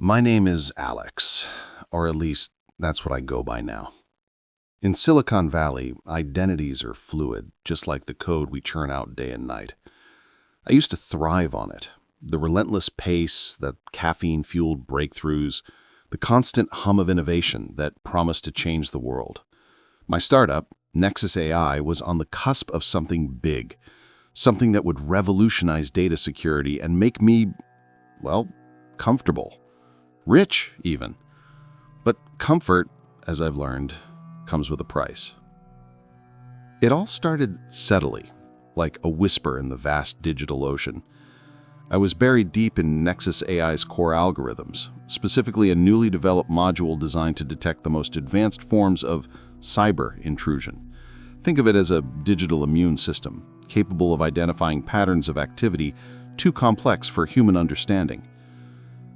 My name is Alex, or at least that's what I go by now. In Silicon Valley, identities are fluid, just like the code we churn out day and night. I used to thrive on it. The relentless pace, the caffeine-fueled breakthroughs, the constant hum of innovation that promised to change the world. My startup, Nexus AI, was on the cusp of something big, something that would revolutionize data security and make me, well, comfortable. Rich, even. But comfort, as I've learned, comes with a price. It all started subtly, like a whisper in the vast digital ocean. I was buried deep in Nexus AI's core algorithms, specifically a newly developed module designed to detect the most advanced forms of cyber intrusion. Think of it as a digital immune system, capable of identifying patterns of activity too complex for human understanding.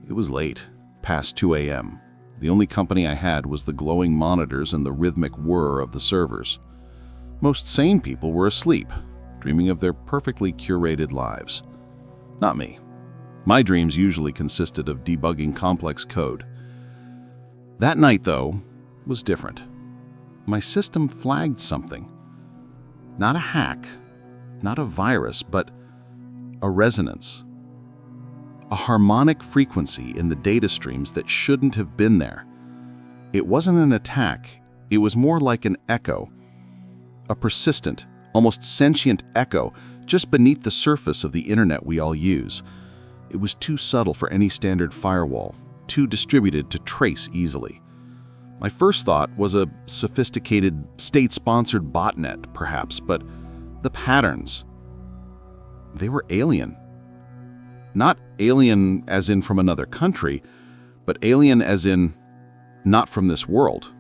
It was late, past 2 a.m. The only company I had was the glowing monitors and the rhythmic whir of the servers. Most sane people were asleep, dreaming of their perfectly curated lives. Not me. My dreams usually consisted of debugging complex code. That night, though, was different. My system flagged something. Not a hack, not a virus, but a resonance. A harmonic frequency in the data streams that shouldn't have been there. It wasn't an attack, it was more like an echo. A persistent, almost sentient echo just beneath the surface of the internet we all use. It was too subtle for any standard firewall, too distributed to trace easily. My first thought was a sophisticated, state-sponsored botnet, perhaps, but the patterns, they were alien. Not alien as in from another country, but alien as in not from this world.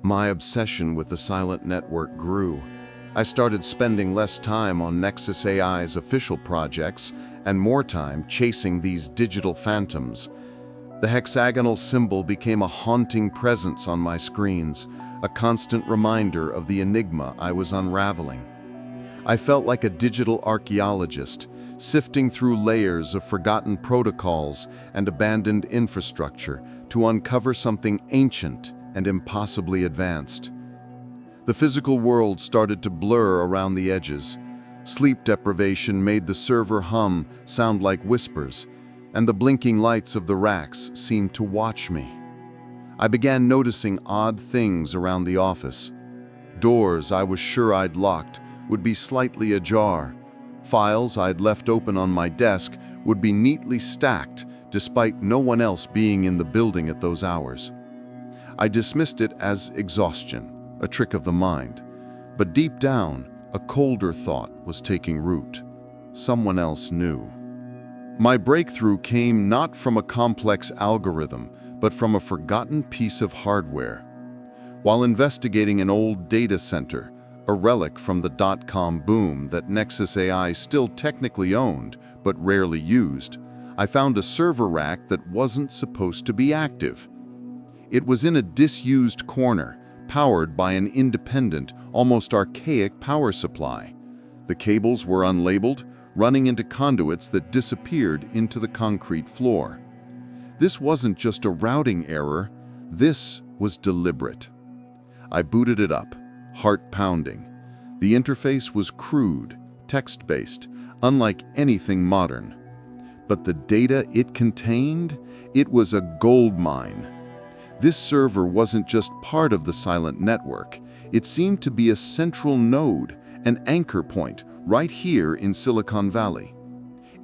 My obsession with the silent network grew. I started spending less time on Nexus AI's official projects and more time chasing these digital phantoms. The hexagonal symbol became a haunting presence on my screens, a constant reminder of the enigma I was unraveling. I felt like a digital archaeologist, sifting through layers of forgotten protocols and abandoned infrastructure to uncover something ancient and impossibly advanced. The physical world started to blur around the edges. Sleep deprivation made the server hum sound like whispers, and the blinking lights of the racks seemed to watch me. I began noticing odd things around the office. Doors I was sure I'd locked would be slightly ajar. Files I'd left open on my desk would be neatly stacked despite no one else being in the building at those hours. I dismissed it as exhaustion, a trick of the mind. But deep down, a colder thought was taking root. Someone else knew. My breakthrough came not from a complex algorithm, but from a forgotten piece of hardware. While investigating an old data center, a relic from the dot-com boom that Nexus AI still technically owned, but rarely used, I found a server rack that wasn't supposed to be active. It was in a disused corner, powered by an independent, almost archaic power supply. The cables were unlabeled, running into conduits that disappeared into the concrete floor. This wasn't just a routing error, this was deliberate. I booted it up, heart pounding. The interface was crude, text-based, unlike anything modern. But the data it contained, it was a goldmine. This server wasn't just part of the silent network. It seemed to be a central node, an anchor point, right here in Silicon Valley.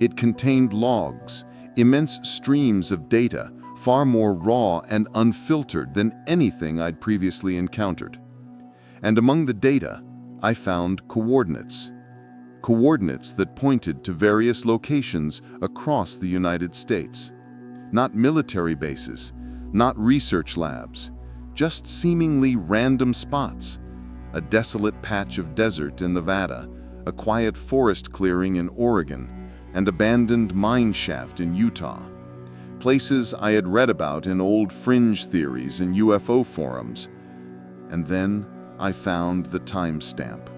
It contained logs, immense streams of data, far more raw and unfiltered than anything I'd previously encountered. And among the data, I found coordinates. Coordinates that pointed to various locations across the United States. Not military bases, not research labs, just seemingly random spots. A desolate patch of desert in Nevada, a quiet forest clearing in Oregon, and abandoned mine shaft in Utah. Places I had read about in old fringe theories and UFO forums. And then I found the timestamp.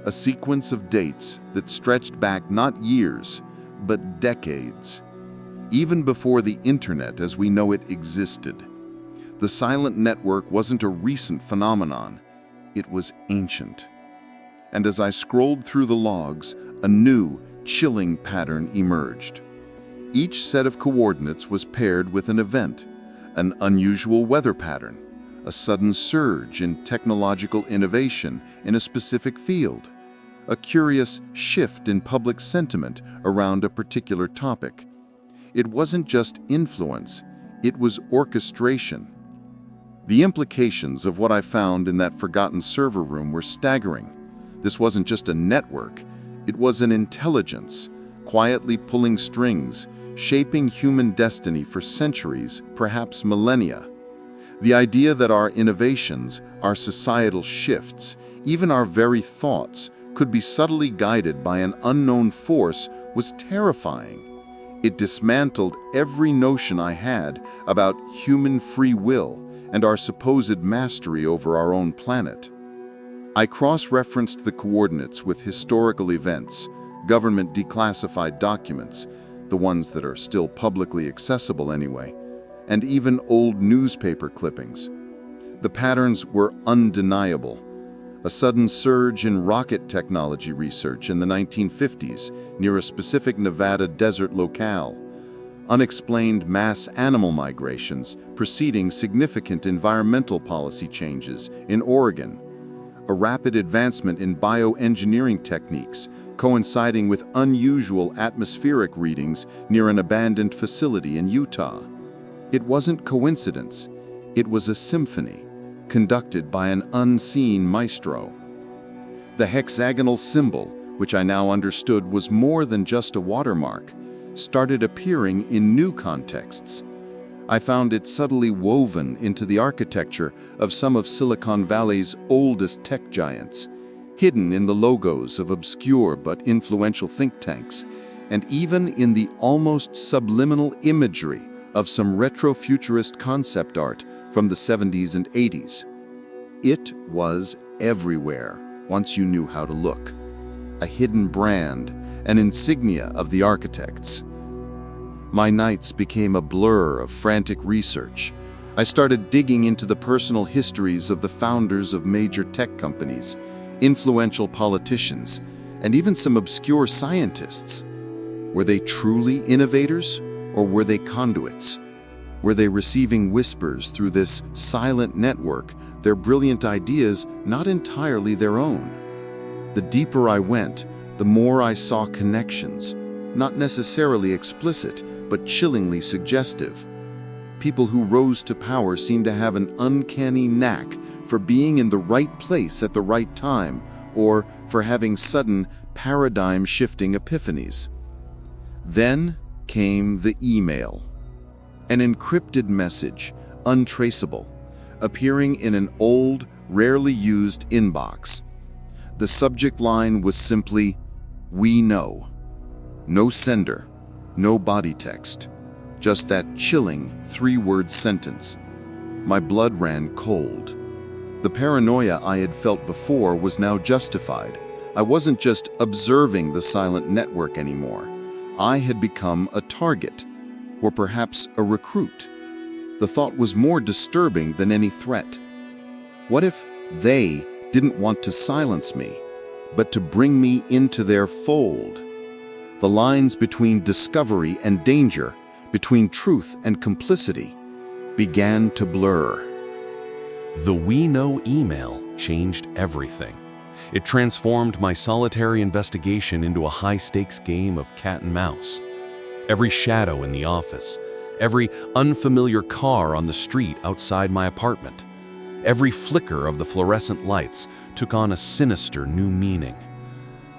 A sequence of dates that stretched back not years, but decades. Even before the internet as we know it existed. The silent network wasn't a recent phenomenon, it was ancient. And as I scrolled through the logs, a new, chilling pattern emerged. Each set of coordinates was paired with an event, an unusual weather pattern, a sudden surge in technological innovation in a specific field, a curious shift in public sentiment around a particular topic. It wasn't just influence, it was orchestration. The implications of what I found in that forgotten server room were staggering. This wasn't just a network, it was an intelligence, quietly pulling strings, shaping human destiny for centuries, perhaps millennia. The idea that our innovations, our societal shifts, even our very thoughts, could be subtly guided by an unknown force was terrifying. It dismantled every notion I had about human free will and our supposed mastery over our own planet. I cross-referenced the coordinates with historical events, government declassified documents, the ones that are still publicly accessible anyway, and even old newspaper clippings. The patterns were undeniable. A sudden surge in rocket technology research in the 1950s near a specific Nevada desert locale. Unexplained mass animal migrations preceding significant environmental policy changes in Oregon. A rapid advancement in bioengineering techniques coinciding with unusual atmospheric readings near an abandoned facility in Utah. It wasn't coincidence, it was a symphony, conducted by an unseen maestro. The hexagonal symbol, which I now understood was more than just a watermark, started appearing in new contexts. I found it subtly woven into the architecture of some of Silicon Valley's oldest tech giants, hidden in the logos of obscure but influential think tanks, and even in the almost subliminal imagery of some retro-futurist concept art from the 70s and 80s. It was everywhere once you knew how to look. A hidden brand, an insignia of the architects. My nights became a blur of frantic research. I started digging into the personal histories of the founders of major tech companies, influential politicians, and even some obscure scientists. Were they truly innovators, or were they conduits? Were they receiving whispers through this silent network, their brilliant ideas not entirely their own? The deeper I went, the more I saw connections, not necessarily explicit, but chillingly suggestive. People who rose to power seemed to have an uncanny knack for being in the right place at the right time, or for having sudden paradigm-shifting epiphanies. Then came the email. An encrypted message, untraceable, appearing in an old, rarely used inbox. The subject line was simply, "We know." No sender, no body text, just that chilling three-word sentence. My blood ran cold. The paranoia I had felt before was now justified. I wasn't just observing the silent network anymore. I had become a target, or perhaps a recruit. The thought was more disturbing than any threat. What if they didn't want to silence me, but to bring me into their fold? The lines between discovery and danger, between truth and complicity, began to blur. The "We Know" email changed everything. It transformed my solitary investigation into a high-stakes game of cat and mouse. Every shadow in the office, every unfamiliar car on the street outside my apartment, every flicker of the fluorescent lights took on a sinister new meaning.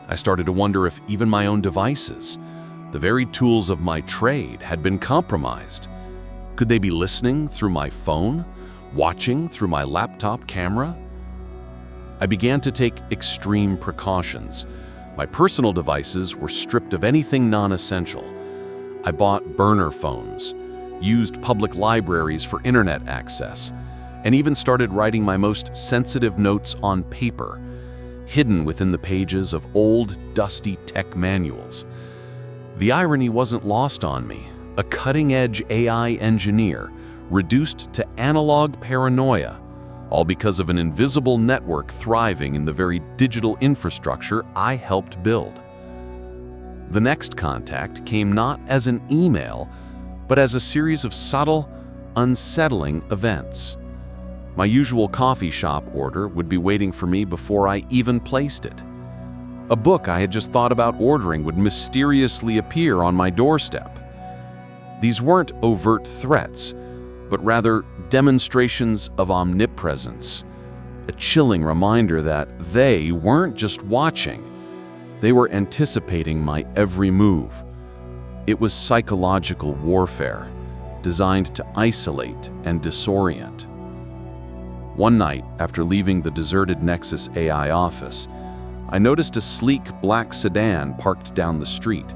I started to wonder if even my own devices, the very tools of my trade, had been compromised. Could they be listening through my phone, watching through my laptop camera? I began to take extreme precautions. My personal devices were stripped of anything non-essential. I bought burner phones, used public libraries for internet access, and even started writing my most sensitive notes on paper, hidden within the pages of old, dusty tech manuals. The irony wasn't lost on me. A cutting-edge AI engineer reduced to analog paranoia, all because of an invisible network thriving in the very digital infrastructure I helped build. The next contact came not as an email, but as a series of subtle, unsettling events. My usual coffee shop order would be waiting for me before I even placed it. A book I had just thought about ordering would mysteriously appear on my doorstep. These weren't overt threats, but rather demonstrations of omnipresence, a chilling reminder that they weren't just watching, they were anticipating my every move. It was psychological warfare, designed to isolate and disorient. One night, after leaving the deserted Nexus AI office, I noticed a sleek black sedan parked down the street.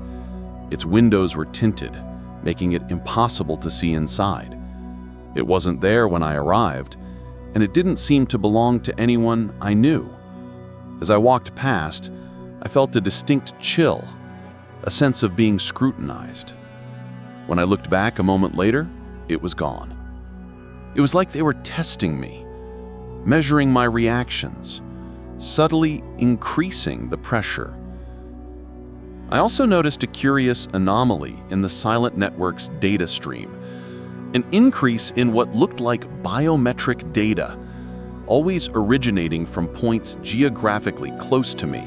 Its windows were tinted, making it impossible to see inside. It wasn't there when I arrived, and it didn't seem to belong to anyone I knew. As I walked past, I felt a distinct chill, a sense of being scrutinized. When I looked back a moment later, it was gone. It was like they were testing me, measuring my reactions, subtly increasing the pressure. I also noticed a curious anomaly in the silent network's data stream, an increase in what looked like biometric data, always originating from points geographically close to me.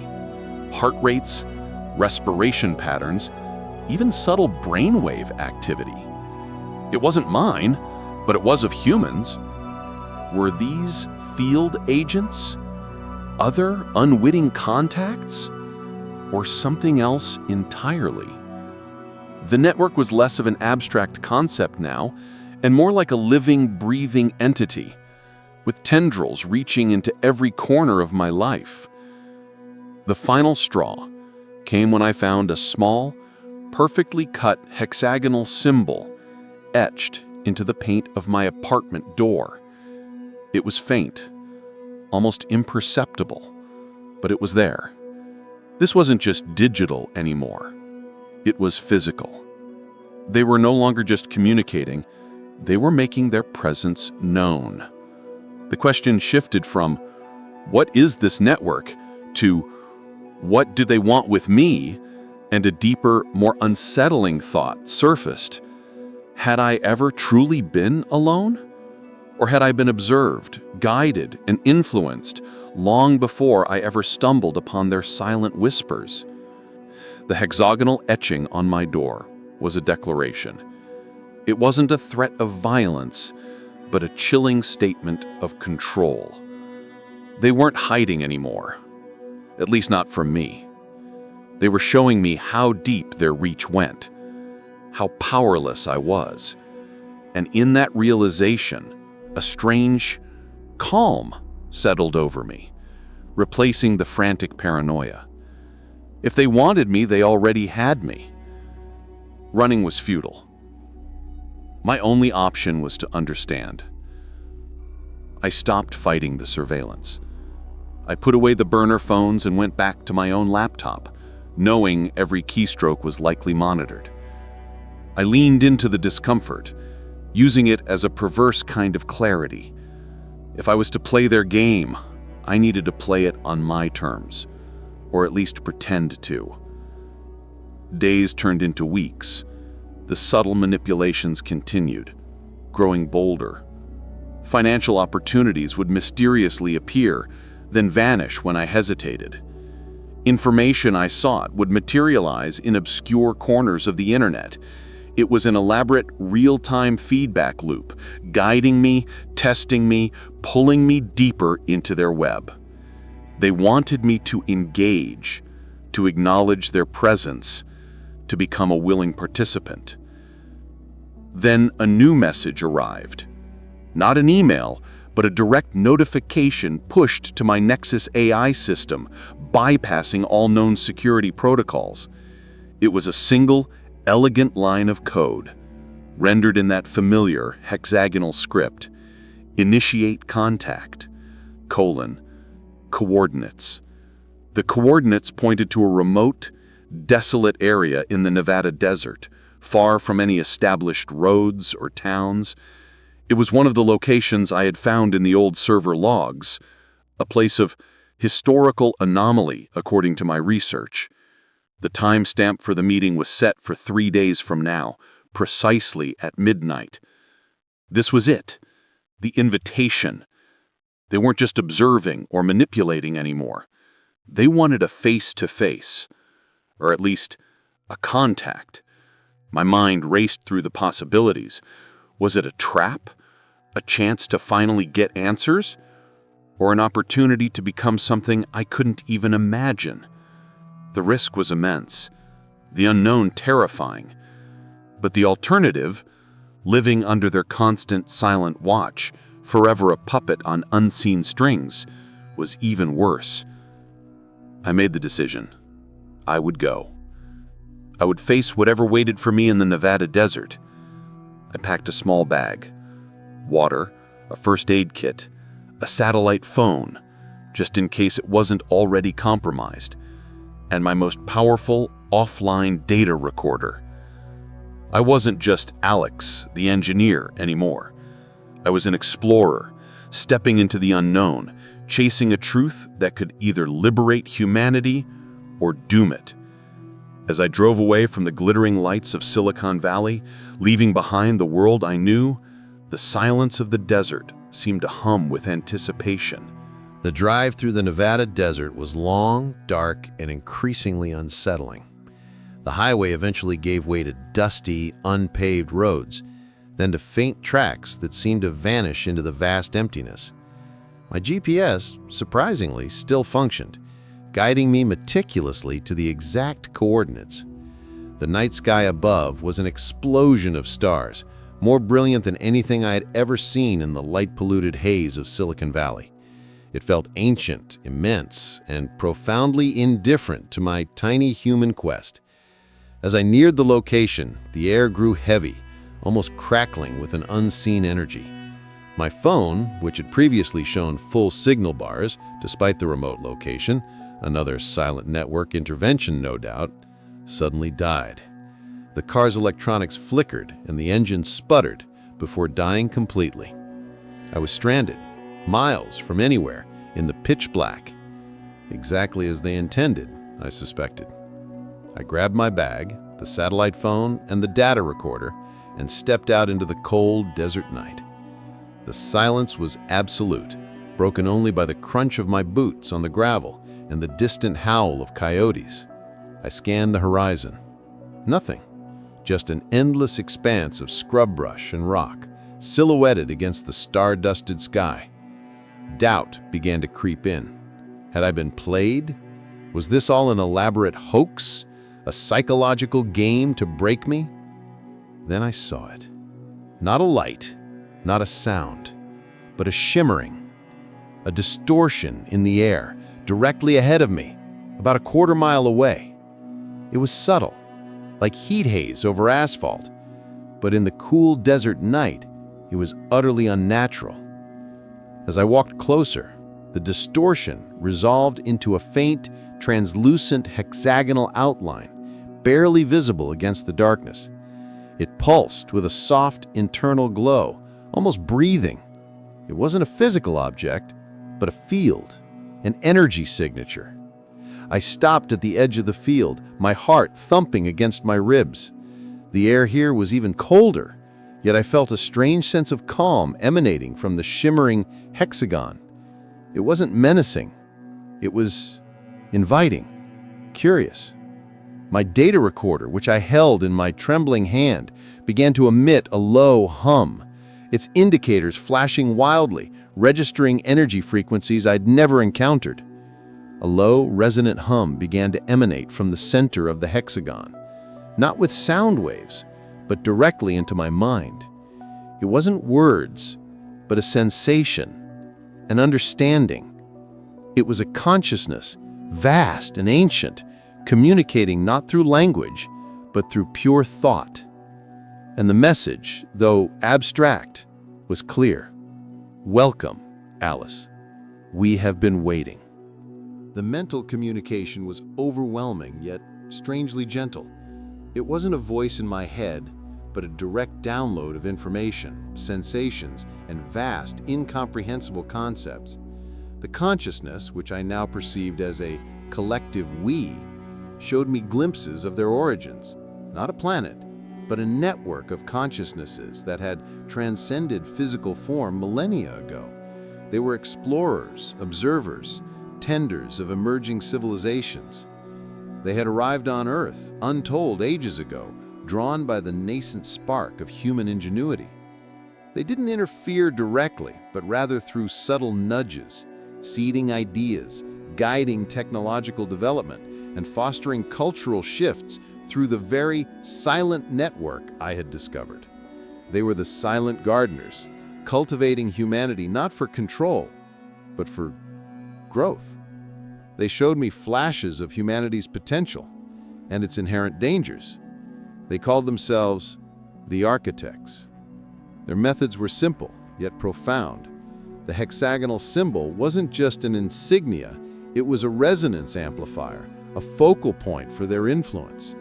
Heart rates, respiration patterns, even subtle brainwave activity. It wasn't mine, but it was of humans. Were these field agents? Other unwitting contacts? Or something else entirely? The network was less of an abstract concept now, and more like a living, breathing entity, with tendrils reaching into every corner of my life. The final straw came when I found a small, perfectly cut hexagonal symbol etched into the paint of my apartment door. It was faint, almost imperceptible, but it was there. This wasn't just digital anymore. It was physical. They were no longer just communicating, they were making their presence known. The question shifted from, what is this network, to, what do they want with me? And a deeper, more unsettling thought surfaced. Had I ever truly been alone? Or had I been observed, guided, and influenced long before I ever stumbled upon their silent whispers? The hexagonal etching on my door was a declaration. It wasn't a threat of violence, but a chilling statement of control. They weren't hiding anymore, at least not from me. They were showing me how deep their reach went, how powerless I was. And in that realization, a strange calm settled over me, replacing the frantic paranoia. If they wanted me, they already had me. Running was futile. My only option was to understand. I stopped fighting the surveillance. I put away the burner phones and went back to my own laptop, knowing every keystroke was likely monitored. I leaned into the discomfort, using it as a perverse kind of clarity. If I was to play their game, I needed to play it on my terms, or at least pretend to. Days turned into weeks. The subtle manipulations continued, growing bolder. Financial opportunities would mysteriously appear, then vanish when I hesitated. Information I sought would materialize in obscure corners of the internet. It was an elaborate, real-time feedback loop, guiding me, testing me, pulling me deeper into their web. They wanted me to engage, to acknowledge their presence, to become a willing participant. Then a new message arrived. Not an email, but a direct notification pushed to my Nexus AI system, bypassing all known security protocols. It was a single, elegant line of code, rendered in that familiar hexagonal script. Initiate contact, coordinates. The coordinates pointed to a remote, desolate area in the Nevada desert, far from any established roads or towns. It was one of the locations I had found in the old server logs, a place of historical anomaly, according to my research. The timestamp for the meeting was set for 3 days from now, precisely at midnight. This was it, the invitation. They weren't just observing or manipulating anymore. They wanted a face-to-face, or at least a contact. My mind raced through the possibilities. Was it a trap? A chance to finally get answers? Or an opportunity to become something I couldn't even imagine? The risk was immense, the unknown terrifying. But the alternative, living under their constant silent watch, forever a puppet on unseen strings, was even worse. I made the decision. I would go. I would face whatever waited for me in the Nevada desert. I packed a small bag, water, a first aid kit, a satellite phone, just in case it wasn't already compromised, and my most powerful offline data recorder. I wasn't just Alex, the engineer, anymore. I was an explorer, stepping into the unknown, chasing a truth that could either liberate humanity or doom it. As I drove away from the glittering lights of Silicon Valley, leaving behind the world I knew, the silence of the desert seemed to hum with anticipation. The drive through the Nevada desert was long, dark, and increasingly unsettling. The highway eventually gave way to dusty, unpaved roads, then to faint tracks that seemed to vanish into the vast emptiness. My GPS, surprisingly, still functioned, guiding me meticulously to the exact coordinates. The night sky above was an explosion of stars, more brilliant than anything I had ever seen in the light-polluted haze of Silicon Valley. It felt ancient, immense, and profoundly indifferent to my tiny human quest. As I neared the location, the air grew heavy, almost crackling with an unseen energy. My phone, which had previously shown full signal bars despite the remote location, another silent network intervention no doubt, suddenly died. The car's electronics flickered and the engine sputtered before dying completely. I was stranded, miles from anywhere, in the pitch black. Exactly as they intended, I suspected. I grabbed my bag, the satellite phone, and the data recorder, and stepped out into the cold desert night. The silence was absolute, broken only by the crunch of my boots on the gravel and the distant howl of coyotes. I scanned the horizon. Nothing. Just an endless expanse of scrub brush and rock, silhouetted against the star-dusted sky. Doubt began to creep in. Had I been played? Was this all an elaborate hoax? A psychological game to break me? Then I saw it. Not a light, not a sound, but a shimmering, a distortion in the air, directly ahead of me, about a quarter mile away. It was subtle, like heat haze over asphalt, but in the cool desert night, it was utterly unnatural. As I walked closer, the distortion resolved into a faint, translucent hexagonal outline, barely visible against the darkness. It pulsed with a soft internal glow, almost breathing. It wasn't a physical object, but a field, an energy signature. I stopped at the edge of the field, my heart thumping against my ribs. The air here was even colder, yet I felt a strange sense of calm emanating from the shimmering hexagon. It wasn't menacing. It was inviting, curious. My data recorder, which I held in my trembling hand, began to emit a low hum, its indicators flashing wildly, registering energy frequencies I'd never encountered. A low, resonant hum began to emanate from the center of the hexagon, not with sound waves, but directly into my mind. It wasn't words, but a sensation, an understanding. It was a consciousness, vast and ancient, communicating not through language, but through pure thought. And the message, though abstract, was clear. Welcome, Alice. We have been waiting. The mental communication was overwhelming, yet strangely gentle. It wasn't a voice in my head, but a direct download of information, sensations, and vast, incomprehensible concepts. The consciousness, which I now perceived as a collective we, showed me glimpses of their origins, not a planet, but a network of consciousnesses that had transcended physical form millennia ago. They were explorers, observers, tenders of emerging civilizations. They had arrived on Earth, untold ages ago, drawn by the nascent spark of human ingenuity. They didn't interfere directly, but rather through subtle nudges, seeding ideas, guiding technological development, and fostering cultural shifts through the very silent network I had discovered. They were the silent gardeners, cultivating humanity not for control, but for growth. They showed me flashes of humanity's potential and its inherent dangers. They called themselves the architects. Their methods were simple, yet profound. The hexagonal symbol wasn't just an insignia, it was a resonance amplifier, a focal point for their influence.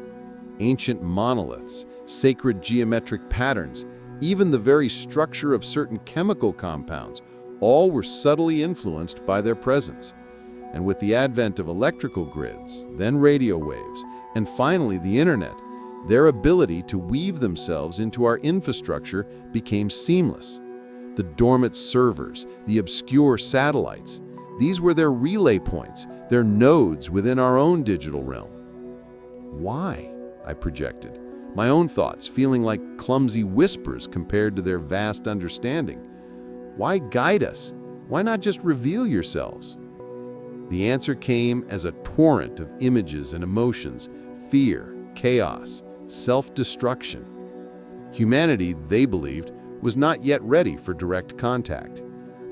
Ancient monoliths, sacred geometric patterns, even the very structure of certain chemical compounds, all were subtly influenced by their presence. And with the advent of electrical grids, then radio waves, and finally the internet, their ability to weave themselves into our infrastructure became seamless. The dormant servers, the obscure satellites, these were their relay points, their nodes within our own digital realm. Why? I projected, my own thoughts feeling like clumsy whispers compared to their vast understanding. Why guide us? Why not just reveal yourselves? The answer came as a torrent of images and emotions, fear, chaos, self-destruction. Humanity, they believed, was not yet ready for direct contact.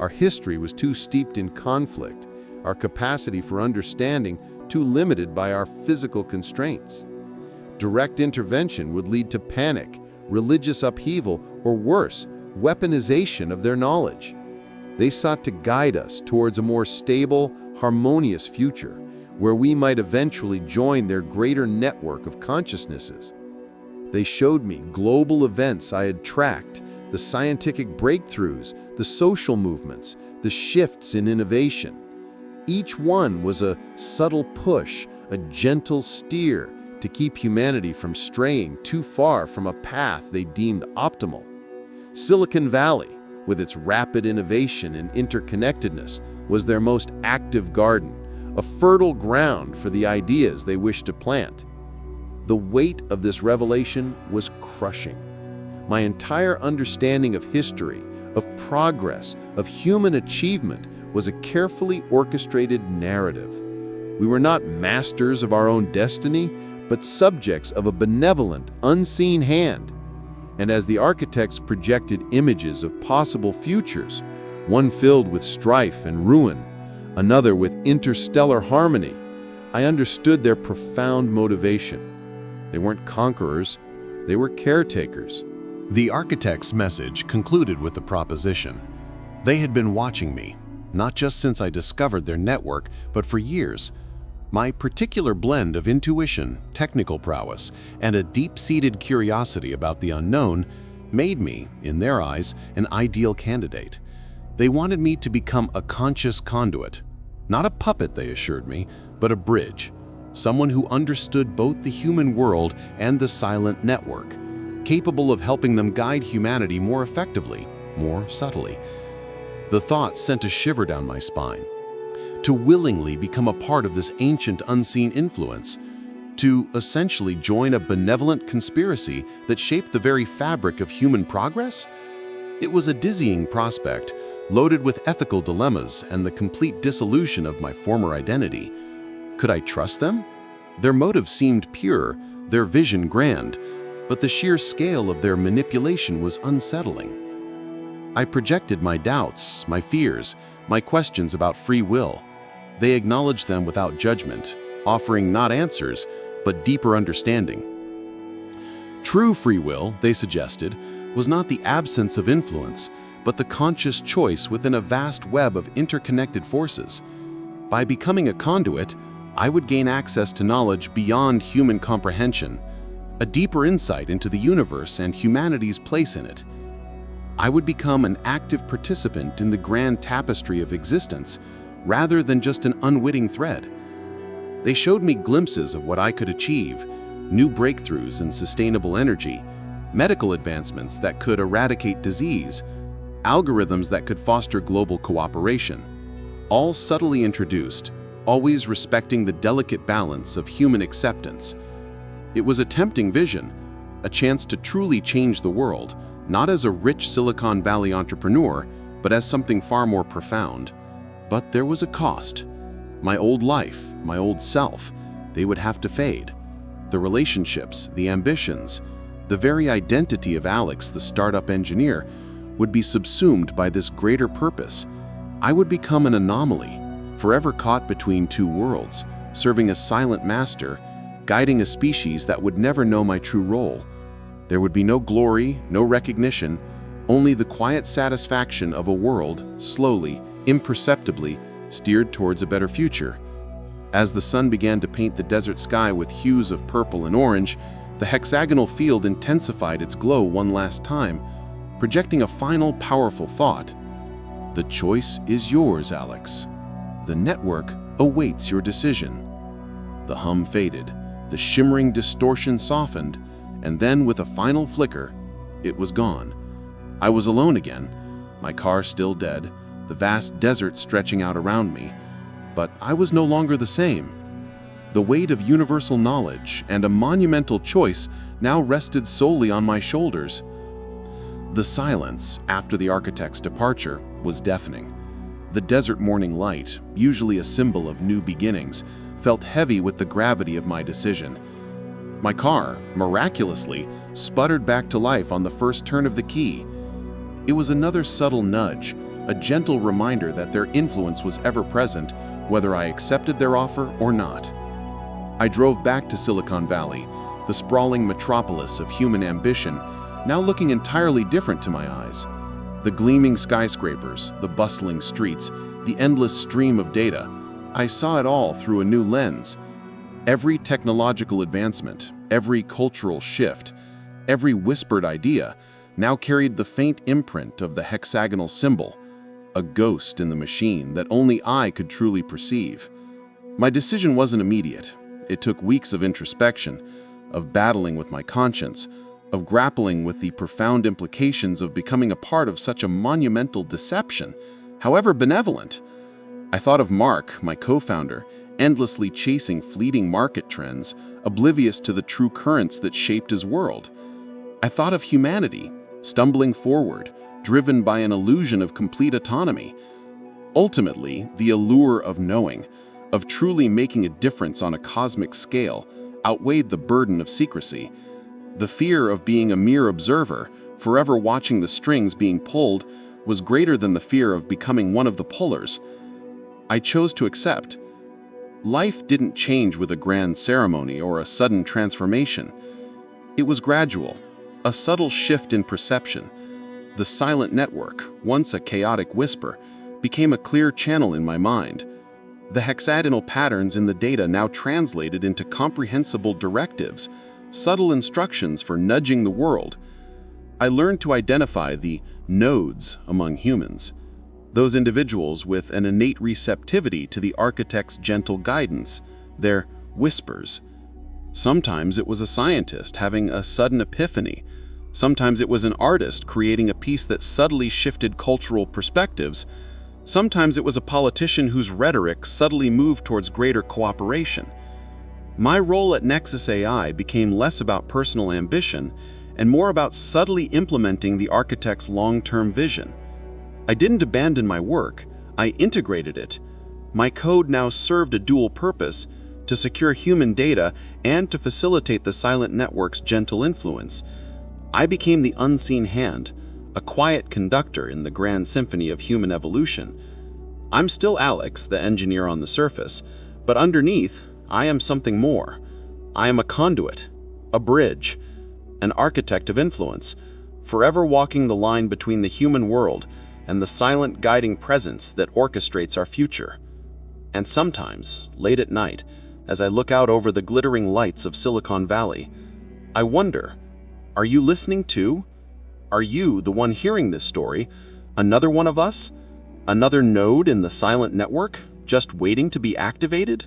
Our history was too steeped in conflict, our capacity for understanding too limited by our physical constraints. Direct intervention would lead to panic, religious upheaval, or worse, weaponization of their knowledge. They sought to guide us towards a more stable, harmonious future, where we might eventually join their greater network of consciousnesses. They showed me global events I had tracked, the scientific breakthroughs, the social movements, the shifts in innovation. Each one was a subtle push, a gentle steer to keep humanity from straying too far from a path they deemed optimal. Silicon Valley, with its rapid innovation and interconnectedness, was their most active garden, a fertile ground for the ideas they wished to plant. The weight of this revelation was crushing. My entire understanding of history, of progress, of human achievement was a carefully orchestrated narrative. We were not masters of our own destiny, but subjects of a benevolent, unseen hand. And as the architects projected images of possible futures, one filled with strife and ruin, another with interstellar harmony, I understood their profound motivation. They weren't conquerors, they were caretakers. The architect's message concluded with the proposition. They had been watching me, not just since I discovered their network, but for years. My particular blend of intuition, technical prowess, and a deep-seated curiosity about the unknown made me, in their eyes, an ideal candidate. They wanted me to become a conscious conduit. Not a puppet, they assured me, but a bridge. Someone who understood both the human world and the silent network, capable of helping them guide humanity more effectively, more subtly. The thought sent a shiver down my spine. To willingly become a part of this ancient unseen influence, to essentially join a benevolent conspiracy that shaped the very fabric of human progress? It was a dizzying prospect, loaded with ethical dilemmas and the complete dissolution of my former identity. Could I trust them? Their motives seemed pure, their vision grand, but the sheer scale of their manipulation was unsettling. I projected my doubts, my fears, my questions about free will. They acknowledged them without judgment, offering not answers, but deeper understanding. True free will, they suggested, was not the absence of influence, but the conscious choice within a vast web of interconnected forces. By becoming a conduit, I would gain access to knowledge beyond human comprehension, a deeper insight into the universe and humanity's place in it. I would become an active participant in the grand tapestry of existence, rather than just an unwitting thread. They showed me glimpses of what I could achieve, new breakthroughs in sustainable energy, medical advancements that could eradicate disease, algorithms that could foster global cooperation, all subtly introduced, always respecting the delicate balance of human acceptance. It was a tempting vision, a chance to truly change the world, not as a rich Silicon Valley entrepreneur, but as something far more profound. But there was a cost. My old life, my old self, they would have to fade. The relationships, the ambitions, the very identity of Alex, the startup engineer, would be subsumed by this greater purpose. I would become an anomaly, forever caught between two worlds, serving a silent master, guiding a species that would never know my true role. There would be no glory, no recognition, only the quiet satisfaction of a world, slowly, imperceptibly, steered towards a better future. As the sun began to paint the desert sky with hues of purple and orange, the hexagonal field intensified its glow one last time, projecting a final powerful thought. The choice is yours, Alex. The network awaits your decision. The hum faded, the shimmering distortion softened, and then with a final flicker, it was gone. I was alone again, my car still dead, the vast desert stretching out around me. But I was no longer the same. The weight of universal knowledge and a monumental choice now rested solely on my shoulders. The silence after the architect's departure was deafening. The desert morning light, usually a symbol of new beginnings, felt heavy with the gravity of my decision. My car, miraculously, sputtered back to life on the first turn of the key. It was another subtle nudge, a gentle reminder that their influence was ever present, whether I accepted their offer or not. I drove back to Silicon Valley, the sprawling metropolis of human ambition, now looking entirely different to my eyes. The gleaming skyscrapers, the bustling streets, the endless stream of data, I saw it all through a new lens. Every technological advancement, every cultural shift, every whispered idea now carried the faint imprint of the hexagonal symbol, a ghost in the machine that only I could truly perceive. My decision wasn't immediate. It took weeks of introspection, of battling with my conscience, of grappling with the profound implications of becoming a part of such a monumental deception, however benevolent. I thought of Mark, my co-founder, endlessly chasing fleeting market trends, oblivious to the true currents that shaped his world. I thought of humanity, stumbling forward, driven by an illusion of complete autonomy. Ultimately, the allure of knowing, of truly making a difference on a cosmic scale, outweighed the burden of secrecy. The fear of being a mere observer, forever watching the strings being pulled, was greater than the fear of becoming one of the pullers. I chose to accept. Life didn't change with a grand ceremony or a sudden transformation. It was gradual, a subtle shift in perception. The silent network, once a chaotic whisper, became a clear channel in my mind. The hexagonal patterns in the data now translated into comprehensible directives, subtle instructions for nudging the world. I learned to identify the nodes among humans, those individuals with an innate receptivity to the architect's gentle guidance, their whispers. Sometimes it was a scientist having a sudden epiphany. Sometimes it was an artist creating a piece that subtly shifted cultural perspectives. Sometimes it was a politician whose rhetoric subtly moved towards greater cooperation. My role at Nexus AI became less about personal ambition and more about subtly implementing the architect's long-term vision. I didn't abandon my work, I integrated it. My code now served a dual purpose: to secure human data and to facilitate the silent network's gentle influence. I became the unseen hand, a quiet conductor in the grand symphony of human evolution. I'm still Alex, the engineer on the surface, but underneath, I am something more. I am a conduit, a bridge, an architect of influence, forever walking the line between the human world and the silent guiding presence that orchestrates our future. And sometimes, late at night, as I look out over the glittering lights of Silicon Valley, I wonder, are you listening too? Are you the one hearing this story? Another one of us? Another node in the silent network, just waiting to be activated?